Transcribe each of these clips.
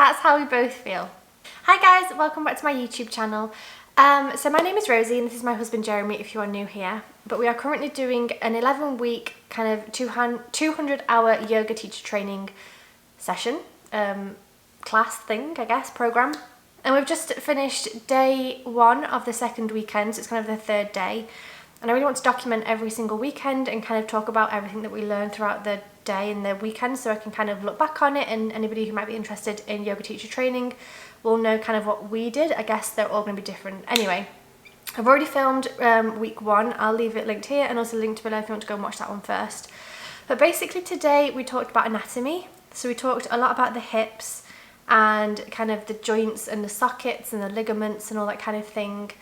That's how we both feel. Hi guys, welcome back to my YouTube channel. So my name is Rosie and this is my husband Jeremy if you are new here. But we are currently doing an 11-week kind of 200-hour yoga teacher training session, class thing, I guess, program. And we've just finished day 1 of the second weekend, so it's kind of the third day. And I really want to document every single weekend and kind of talk about everything that we learned throughout the day and the weekend, so I can kind of look back on it, and anybody who might be interested in yoga teacher training will know kind of what we did. I guess they're all going to be different. Anyway, I've already filmed week 1. I'll leave it linked here and also linked below if you want to go and watch that one first. But basically today we talked about anatomy. So we talked a lot about the hips and kind of the joints and the sockets and the ligaments and all that kind of thing.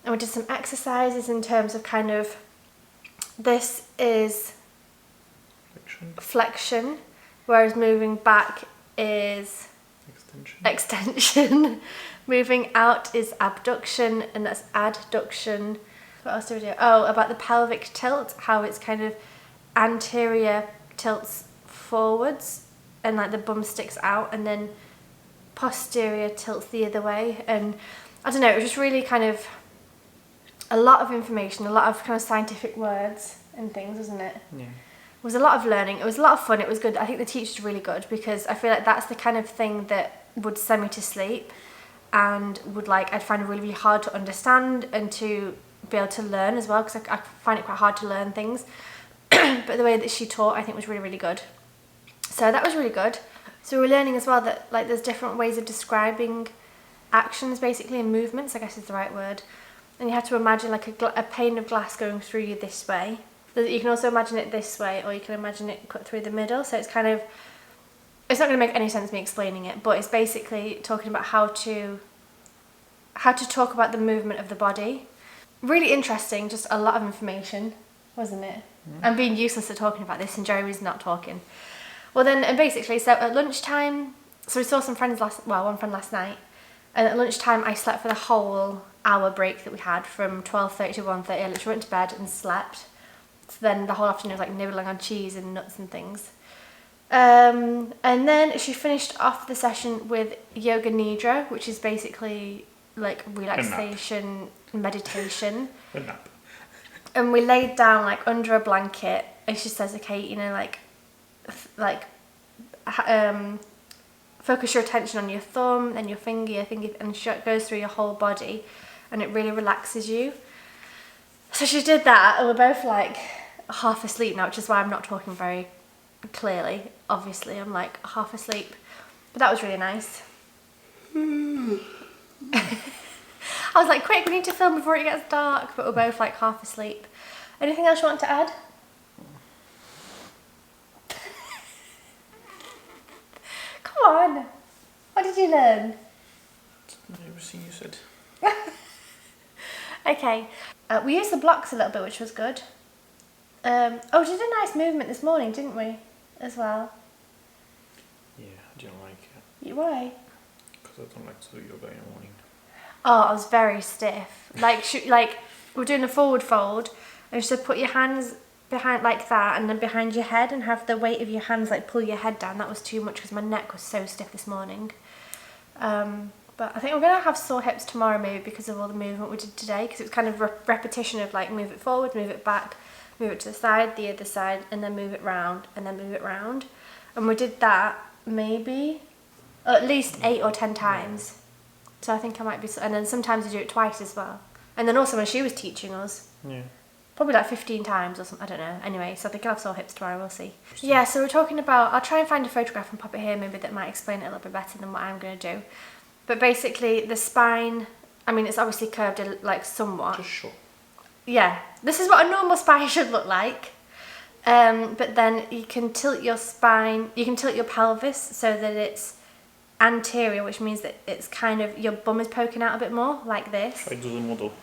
And we did some exercises in terms of kind of, this is flexion, whereas moving back is extension. Moving out is abduction, and that's adduction. What else do we do? Oh, about the pelvic tilt, how it's kind of anterior tilts forwards and like the bum sticks out, and then posterior tilts the other way. And I don't know, it was just really kind of a lot of information, a lot of kind of scientific words and things, wasn't it? Yeah. It was a lot of learning. It was a lot of fun. It was good. I think the teacher's really good because I feel like that's the kind of thing that would send me to sleep and would I'd find it really, really hard to understand and to be able to learn as well, because I find it quite hard to learn things. But the way that she taught, I think, was really, really good. So that was really good. So we were learning as well that there's different ways of describing actions basically, and movements, I guess is the right word. And you have to imagine like a pane of glass going through you this way. You can also imagine it this way, or you can imagine it cut through the middle. So it's kind of, it's not going to make any sense me explaining it, but it's basically talking about how to talk about the movement of the body. Really interesting, just a lot of information, wasn't it? Mm. I'm being useless at talking about this and Jeremy's not talking. Well then, and basically, so at lunchtime, so we saw some friends one friend last night, and at lunchtime I slept for the whole hour break that we had from 12:30 to 1:30. I literally went to bed and slept. So then the whole afternoon was like nibbling on cheese and nuts and things. And then she finished off the session with yoga nidra, which is basically like relaxation, meditation. A nap. And we laid down like under a blanket, and she says, okay, you know, focus your attention on your thumb, then your finger, and it goes through your whole body, and it really relaxes you. So she did that, and we're both like half asleep now, which is why I'm not talking very clearly. Obviously, I'm like half asleep, but that was really nice. I was like, quick, we need to film before it gets dark, but we're both like half asleep. Anything else you want to add? Come on, what did you learn? Everything you said. Okay, we used the blocks a little bit, which was good. We did a nice movement this morning, didn't we, as well? Yeah, I didn't like it. Why? Because I don't like to do yoga in the morning. Oh, I was very stiff. We're doing a forward fold, and she said put your hands behind like that, and then behind your head, and have the weight of your hands like pull your head down. That was too much because my neck was so stiff this morning. But I think we're going to have sore hips tomorrow maybe because of all the movement we did today, because it was kind of repetition of like move it forward, move it back, move it to the other side, and then move it round, and then move it round. And we did that maybe at least 8 or 10 times. So I think I might be, and then sometimes I do it twice as well. And then also when she was teaching us, probably like 15 times or something, I don't know. Anyway, so I think I'll have sore hips tomorrow, we'll see. Yeah, so we're talking about, I'll try and find a photograph and pop it here maybe that might explain it a little bit better than what I'm going to do. But basically the spine, I mean, it's obviously curved like somewhat. Just short. Yeah, this is what a normal spine should look like. But then you can tilt your spine, you can tilt your pelvis so that it's anterior, which means that it's kind of, your bum is poking out a bit more, like this. I do the model.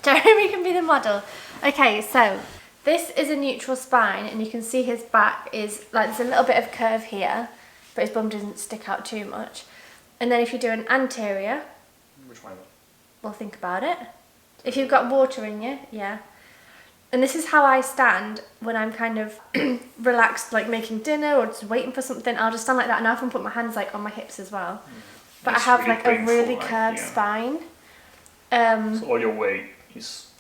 Jeremy can be the model. Okay, so this is a neutral spine, and you can see his back is, like, there's a little bit of curve here, but his bum doesn't stick out too much. And then if you do an anterior, which one? Well, think about it. If you've got water in you, yeah. And this is how I stand when I'm kind of relaxed, like making dinner or just waiting for something. I'll just stand like that, and I often put my hands like on my hips as well. But It's I have really like a painful, really like, curved yeah. spine. So all your weight is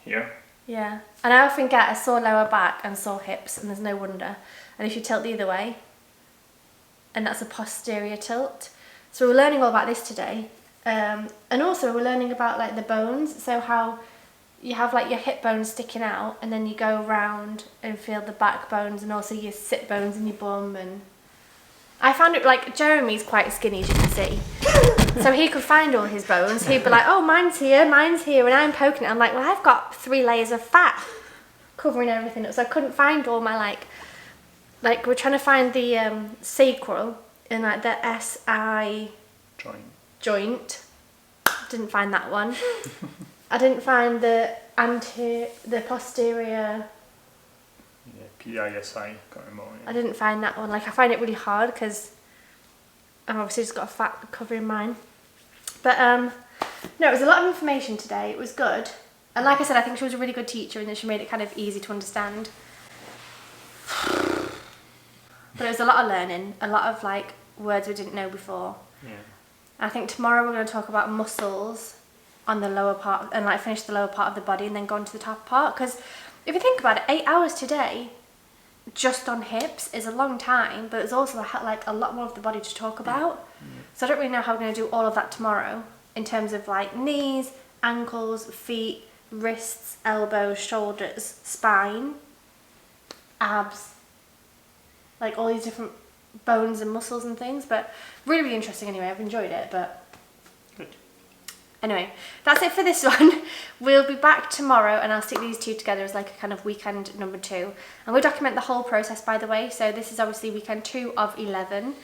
here. Yeah, and I often get a sore lower back and sore hips, and there's no wonder. And if you tilt the other way, and that's a posterior tilt. So we're learning all about this today. And also we're learning about like the bones, so how you have like your hip bones sticking out, and then you go around and feel the back bones, and also your sit bones in your bum. And I found it like Jeremy's quite skinny, as you can see, so he could find all his bones. He'd be like, oh, mine's here, and I'm poking it. I'm like, well, I've got 3 layers of fat covering everything up, so I couldn't find all my like we're trying to find the sacral in like the SI joint. Didn't find that one. I didn't find the posterior. Yeah, PISI. Can't remember. I didn't find that one. Like, I find it really hard because I've obviously just got a fat covering mine. But no, it was a lot of information today. It was good. And like I said, I think she was a really good teacher, and that she made it kind of easy to understand. But it was a lot of learning, a lot of like words we didn't know before. Yeah. I think tomorrow we're going to talk about muscles on the lower part, and like finish the lower part of the body, and then go on to the top part. Because if you think about it, 8 hours today just on hips is a long time, but there's also like a lot more of the body to talk about. Yeah. So I don't really know how we're going to do all of that tomorrow in terms of like knees, ankles, feet, wrists, elbows, shoulders, spine, abs, like all these different bones and muscles and things. But really, really interesting anyway. I've enjoyed it. But good. Anyway, that's it for this one. We'll be back tomorrow, and I'll stick these two together as like a kind of weekend number 2. And we'll document the whole process, by the way. So this is obviously weekend 2 of 11.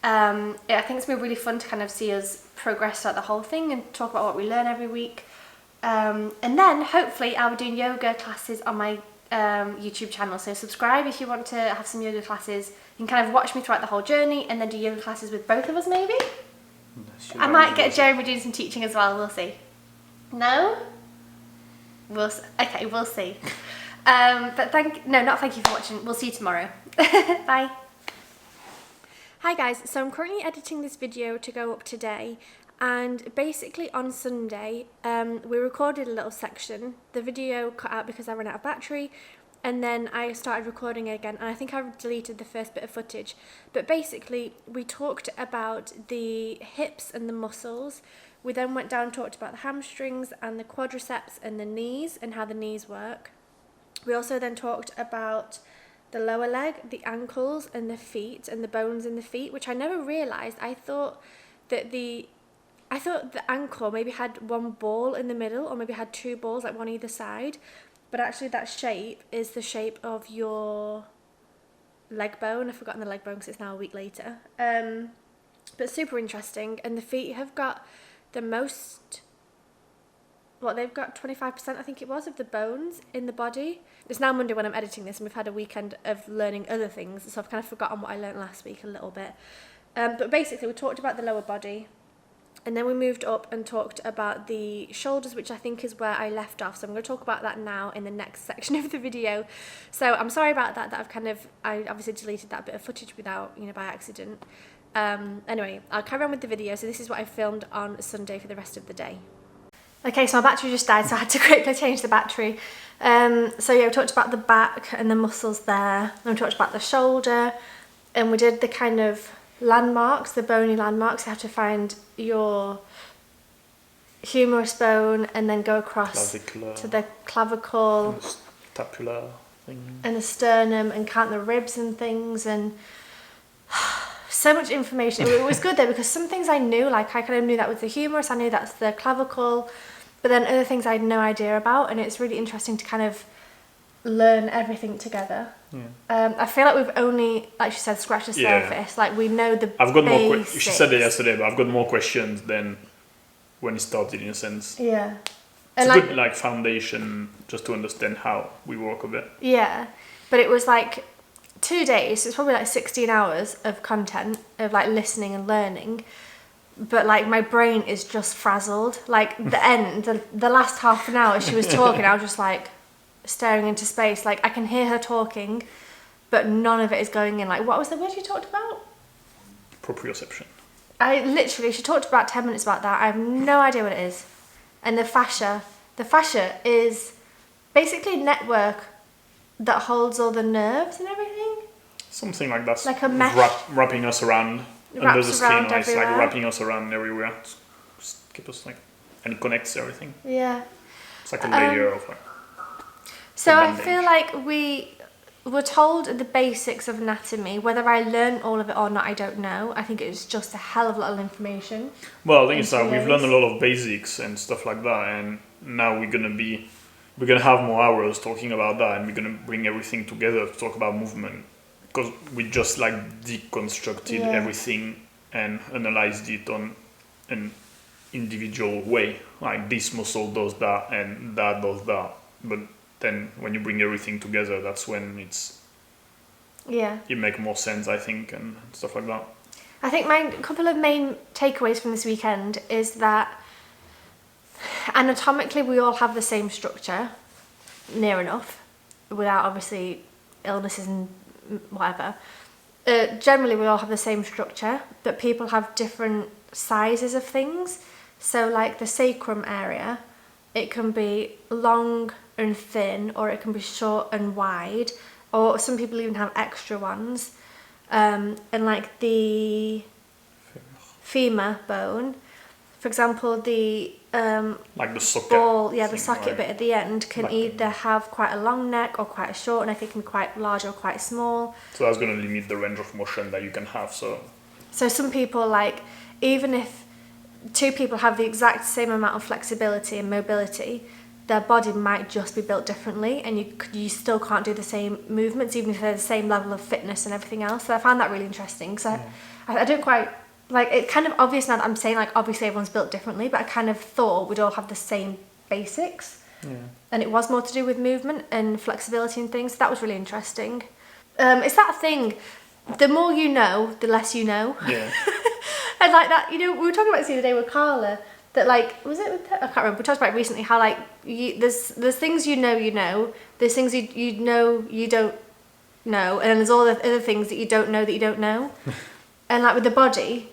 I think it's been really fun to kind of see us progress throughout the whole thing and talk about what we learn every week. And then hopefully I'll be doing yoga classes on my YouTube channel. So subscribe if you want to have some yoga classes. You can kind of watch me throughout the whole journey, and then do yoga classes with both of us maybe. I might get Jeremy doing some teaching as well. We'll see. No? Okay, we'll see. But not thank you for watching. We'll see you tomorrow. Bye. Hi guys, so I'm currently editing this video to go up today, and basically on Sunday we recorded a little section. The video cut out because I ran out of battery, and then I started recording again, and I think I deleted the first bit of footage. But basically we talked about the hips and the muscles. We then went down and talked about the hamstrings and the quadriceps and the knees and how the knees work. We also then talked about the lower leg, the ankles and the feet and the bones in the feet, which I never realised. I thought the ankle maybe had one ball in the middle, or maybe had 2 balls, like one either side. But actually that shape is the shape of your leg bone. I've forgotten the leg bone because it's now a week later. But super interesting. And the feet have got the most, they've got 25%, I think it was, of the bones in the body. It's now Monday when I'm editing this, and we've had a weekend of learning other things, so I've kind of forgotten what I learned last week a little bit. But basically we talked about the lower body, and then we moved up and talked about the shoulders, which I think is where I left off. So I'm going to talk about that now in the next section of the video. So I'm sorry about that, I obviously deleted that bit of footage without, by accident. Anyway, I'll carry on with the video. So this is what I filmed on Sunday for the rest of the day. Okay, so my battery just died, so I had to quickly change the battery. So yeah, we talked about the back and the muscles there, and we talked about the shoulder, and we did the kind of landmarks, the bony landmarks. You have to find your humerus bone and then go across to the clavicle, and the scapular thing, and the sternum, and count the ribs and things, and so much information. It was good though, because some things I knew, like I kind of knew that was the humerus, I knew that's the clavicle, but then other things I had no idea about, and it's really interesting to kind of learn everything together. Yeah. I feel like we've only, like she said, scratched the surface. Like we know the I've got basics. more questions. She said it yesterday, but I've got more questions than when it started, in a sense. Yeah. It's a good foundation just to understand how we work a bit. Yeah. But it was like 2 days, so it's probably like 16 hours of content, of like listening and learning. But like my brain is just frazzled. Like the end, the last half an hour she was talking, I was just like, staring into space. Like I can hear her talking, but none of it is going in. Like what was the word she talked about? Proprioception. She talked about 10 minutes about that. I have no idea what it is. And the fascia is basically a network that holds all the nerves and everything. Something like that. Like a mesh. Wrapping us around under the skin. Like, it's like wrapping us around everywhere. Just keep us like, and it connects everything. Yeah. It's like a layer of like. So I feel like we were told the basics of anatomy. Whether I learned all of it or not, I don't know. I think it was just a hell of a lot of information. Well, I think it's like we've learned a lot of basics and stuff like that, and now we're gonna have more hours talking about that, and we're gonna bring everything together to talk about movement, because we just like deconstructed everything and analyzed it on an individual way. Like this muscle does that and that does that, but then when you bring everything together, that's when it makes more sense, I think, and stuff like that. I think my couple of main takeaways from this weekend is that anatomically we all have the same structure, near enough, without obviously illnesses and whatever. Generally we all have the same structure, but people have different sizes of things. So like the sacrum area, it can be long and thin, or it can be short and wide, or some people even have extra ones. And like the femur bone, for example, the like the socket ball, the socket bit at the end can either have quite a long neck or quite a short neck. It can be quite large or quite small. So that's going to limit the range of motion that you can have. So some people, like, even if two people have the exact same amount of flexibility and mobility, their body might just be built differently, and you still can't do the same movements even if they're the same level of fitness and everything else. So I found that really interesting. So I don't quite like, it's kind of obvious now that I'm saying like obviously everyone's built differently, but I kind of thought we'd all have the same basics. And it was more to do with movement and flexibility and things. So that was really interesting. It's that thing, the more you know, the less you know. And like that, we were talking about this the other day with Carla, that like, was it with her? I can't remember, we talked about it recently, how like there's things you know, there's things you know you don't know, and then there's all the other things that you don't know. And like with the body,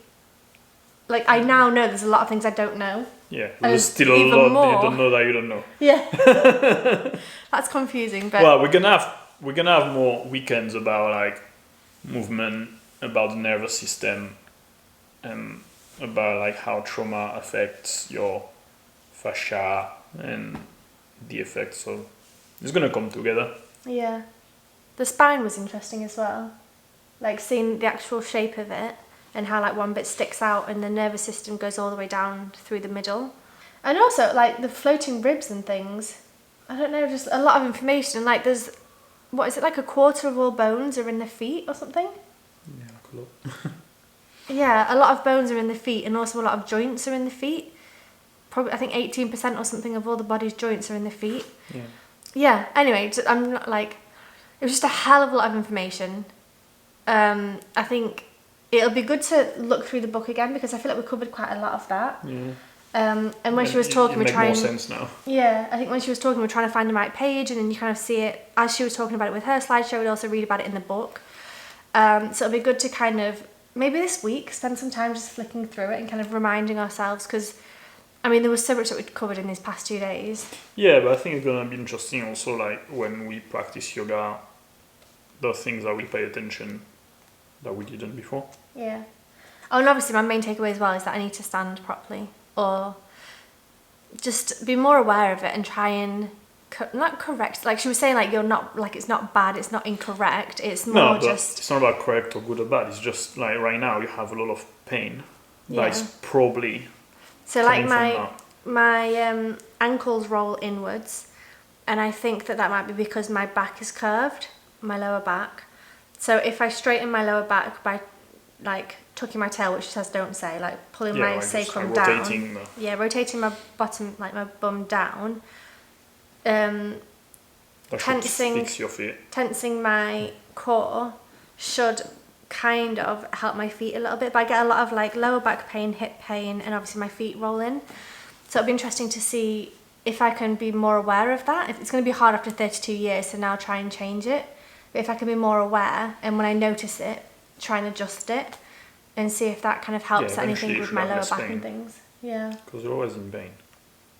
like I now know there's a lot of things I don't know. There's still a lot more you don't know that you don't know. That's confusing, but well, we're gonna have more weekends about like movement, about the nervous system, and about like how trauma affects your fascia and the effects. So it's gonna come together. The spine was interesting as well, like seeing the actual shape of it and how like one bit sticks out and the nervous system goes all the way down through the middle. And also like the floating ribs and things, I don't know, just a lot of information. And like there's, what is it, like a quarter of all bones are in the feet or something? Like a lot. A lot of bones are in the feet, and also a lot of joints are in the feet. Probably, I think 18% or something of all the body's joints are in the feet. Anyway, I'm not like, it was just a hell of a lot of information. I think it'll be good to look through the book again, because I feel like we covered quite a lot of that. And when she was talking, we're trying. It makes more sense now. I think when she was talking, we're trying to find the right page, and then you kind of see it as she was talking about it with her slideshow. We'd also read about it in the book. So it'll be good to kind of maybe this week spend some time just flicking through it and kind of reminding ourselves, because I mean there was so much that we covered in these past 2 days. But I think it's gonna be interesting also, like when we practice yoga, the things that we pay attention that we didn't before. Oh, and obviously my main takeaway as well is that I need to stand properly, or just be more aware of it and try and not correct, like she was saying, like you're not, like it's not bad, it's not incorrect, it's more just, it's not about correct or good or bad, it's just like right now you have a lot of pain that's probably so like my ankles roll inwards, and I think that might be because my back is curved, my lower back. So if I straighten my lower back by like tucking my tail, which she says don't say, like pulling my like sacrum like down, rotating my bottom, like my bum down, tensing my core should kind of help my feet a little bit, but I get a lot of like lower back pain, hip pain, and obviously my feet roll in. So it'll be interesting to see if I can be more aware of that, it's going to be hard after 32 years, so now try and change it. But if I can be more aware, and when I notice it, try and adjust it, and see if that kind of helps anything with my lower back and things. Yeah. Because you're always in pain.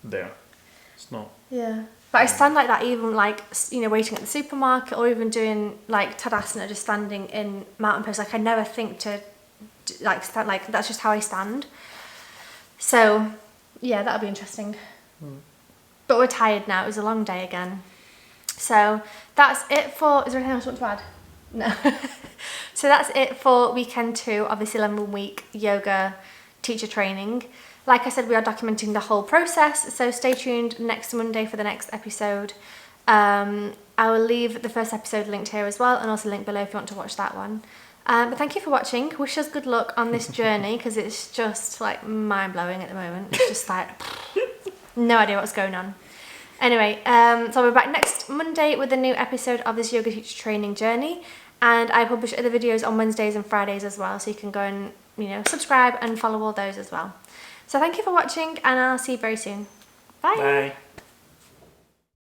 There. It's not. Yeah. But I stand like that even like, you know, waiting at the supermarket, or even doing like Tadasana, just standing in mountain pose. Like I never think to like stand, like that's just how I stand. So yeah, that'll be interesting. But we're tired now. It was a long day again. So that's it for, is there anything else you want to add? No. So that's it for weekend 2 of this 11-week yoga teacher training. Like I said, we are documenting the whole process, so stay tuned next Monday for the next episode. I will leave the first episode linked here as well, and also link below if you want to watch that one. But thank you for watching. Wish us good luck on this journey, because it's just like mind-blowing at the moment. It's just like no idea what's going on. Anyway, so I'll be back next Monday with a new episode of this yoga teacher training journey, and I publish other videos on Wednesdays and Fridays as well, so you can go and, you know, subscribe and follow all those as well. So thank you for watching, and I'll see you very soon. Bye. Bye.